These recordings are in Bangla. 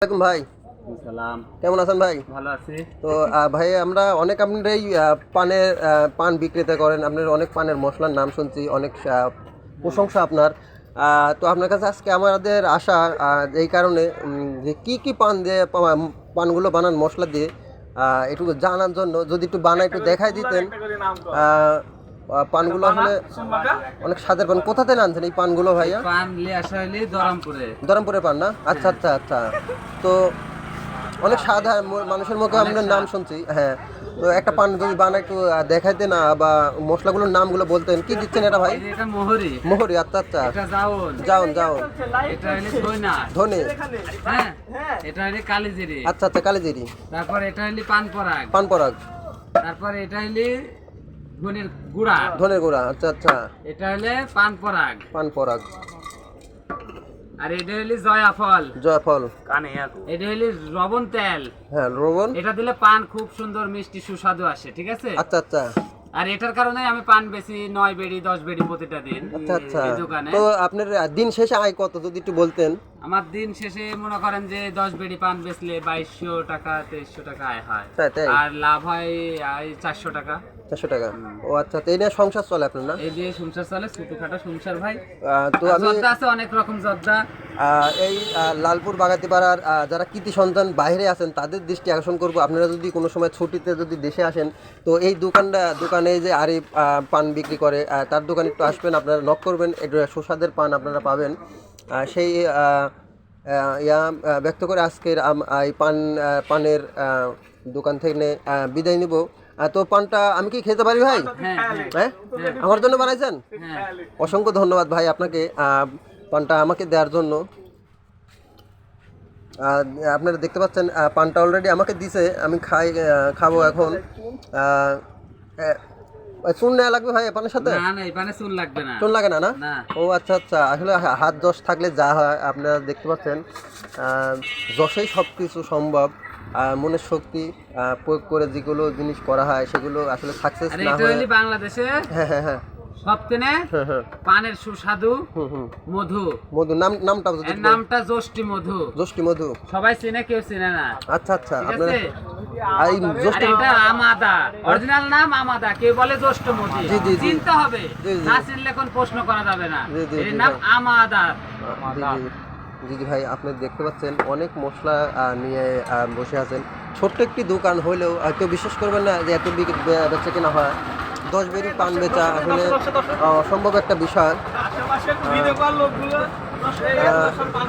আসসালামু ভাই। সালাম। কেমন আছেন ভাই? ভালো আছি। তো ভাই আমরা অনেক আপনার এই পানের পান বিক্রেতা করেন, আপনার অনেক পানের মশলার নাম শুনছি, অনেক প্রশংসা আপনার। তো আপনার কাছে আজকে আমাদের আসা এই কারণে যে কি কি পান দিয়ে পানগুলো বানান মশলা দিয়ে একটু জানার জন্য, যদি একটু বানাই একটু দেখাই দিতেন। পানগুলো আসলে অনেক স্বাদের পান। কোথা থেকে আনছেন এই পানগুলো ভাইয়া? পান নিয়ে আসা হইলে ধরমপুরে পান না? আচ্ছা আচ্ছা আচ্ছা। তো অনেক সাধারণ মানুষের মুখে আপনার নাম শুনছি। হ্যাঁ, তো একটা পান যদি বানাই একটু দেখাইতে না, বা মশলাগুলোর নামগুলো বলতেন। কি দিচ্ছেন এটা ভাই? এটা মোহরি। মোহরি, আচ্ছা আচ্ছা। এটা জাউন। জাউন জাউন। এটা হইলে ধইনা। ধনে। হ্যাঁ, এটা হইলে কালিজিরি। আচ্ছা আচ্ছা, কালিজিরি। তারপর এটা হইলে পান পরাগ। পান পরাগ। তারপর এটা হইলে ধনের গুড়া। ধনের গুঁড়া, আচ্ছা আচ্ছা। এটা হইলে পান পরাগ। পান পরাগ। আর এটা হইলে জয়াফল। জয়ফল। এটা হইলে লবণ তেল। হ্যাঁ, লবণ। এটা দিলে পান খুব সুন্দর মিষ্টি সুস্বাদু আসে, ঠিক আছে? আচ্ছা আচ্ছা আর এটার কারণে আমি পান বেশি 9 বেড়ি 10 বেড়ি প্রতিটা দিন আচ্ছা আচ্ছা। এই দোকানে। তো আপনার দিন শেষে আয় কত যদি একটু বলতেন? আমার দিন শেষে মনে করেন যে 10 বেড়ি পান বেচলে 2200 টাকা 2300 টাকা আয় হয়। তাই? আর লাভ হয় 400 টাকা। 400 টাকা। ও আচ্ছা, তো এই নিয়ে সংসার চলে আপনার না? এই দিয়ে সংসার চলে, ছোটখাটো সংসার ভাই। তো আমি জর্দা আছে অনেক রকম জর্দা। এই লালপুর বাগাতিপাড়ার যারা কৃতি সন্তান বাইরে আছেন তাদের দৃষ্টি আকর্ষণ করব, আপনারা যদি কোনো সময় ছুটিতে যদি দেশে আসেন, তো এই দোকানে যে আরিফ পান বিক্রি করে, তার দোকানে একটু আসবেন, আপনারা নক করবেন, একটু সুস্বাদের পান আপনারা পাবেন। সেই ব্যক্ত করে আজকের এই পানের দোকান থেকে বিদায় নিব। তো পানটা আমি কি খেতে পারি ভাই? হ্যাঁ, আমার জন্য বানাইছেন? অসংখ্য ধন্যবাদ ভাই আপনাকে পানটা আমাকে দেওয়ার জন্য। আপনারা দেখতে পাচ্ছেন পানটা অলরেডি আমাকে দিছে, আমি খাবো এখন। চুন নেওয়া লাগবে ভাই পানের সাথে? না না, এই পানে চুন লাগবে না। চুন লাগে না? না। না। ও আচ্ছা আচ্ছা, আসলে হাত যশ থাকলে যা হয়, আপনারা দেখতে পাচ্ছেন যশেই সব কিছু সম্ভব। মনের শক্তি প্রয়োগ করে যেগুলো জিনিস করা হয় সেগুলো আসলে সাকসেস না হয়। বাংলাদেশে হ্যাঁ হ্যাঁ হ্যাঁ সবথেকে পানের সুস্বাদু মধু। নামটা যদি এর নামটা যষ্টি মধু। যষ্টি মধু। সবাই চেনে, কেউ চেনে না। আচ্ছা আচ্ছা, ঠিক আপনারা আছে? এই যষ্টি, আর এটা আমাদা, অরিজিনাল নাম আমাদা, কেউ বলে জ্যৈষ্ঠ মধু। জি, জি, জি। চিনতে হবে, জি, জি। না চিনলে কোন প্রশ্ন করা যাবে না। জি, জি, এর জি, নাম ভাই। আমাদা। জি জি ভাই, আপনি দেখতে পাচ্ছেন অনেক মশলা নিয়ে বসে আছেন। ছোট্ট একটি দোকান হলেও কেউ বিশ্বাস করবেন না যে এত বেচা কেনা হয়। 10 বেরি পান বেচা আসলে অসম্ভব একটা বিষয়।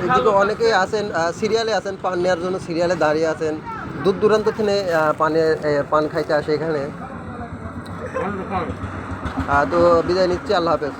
এদিকে অনেকেই আছেন সিরিয়ালে আছেন, পান নেওয়ার জন্য সিরিয়ালে দাঁড়িয়ে আছেন, দূর দূরান্ত থেকে পান খাইতে আসে এখানে। তো বিদায় নিচ্ছি, আল্লাহ হাফেজ।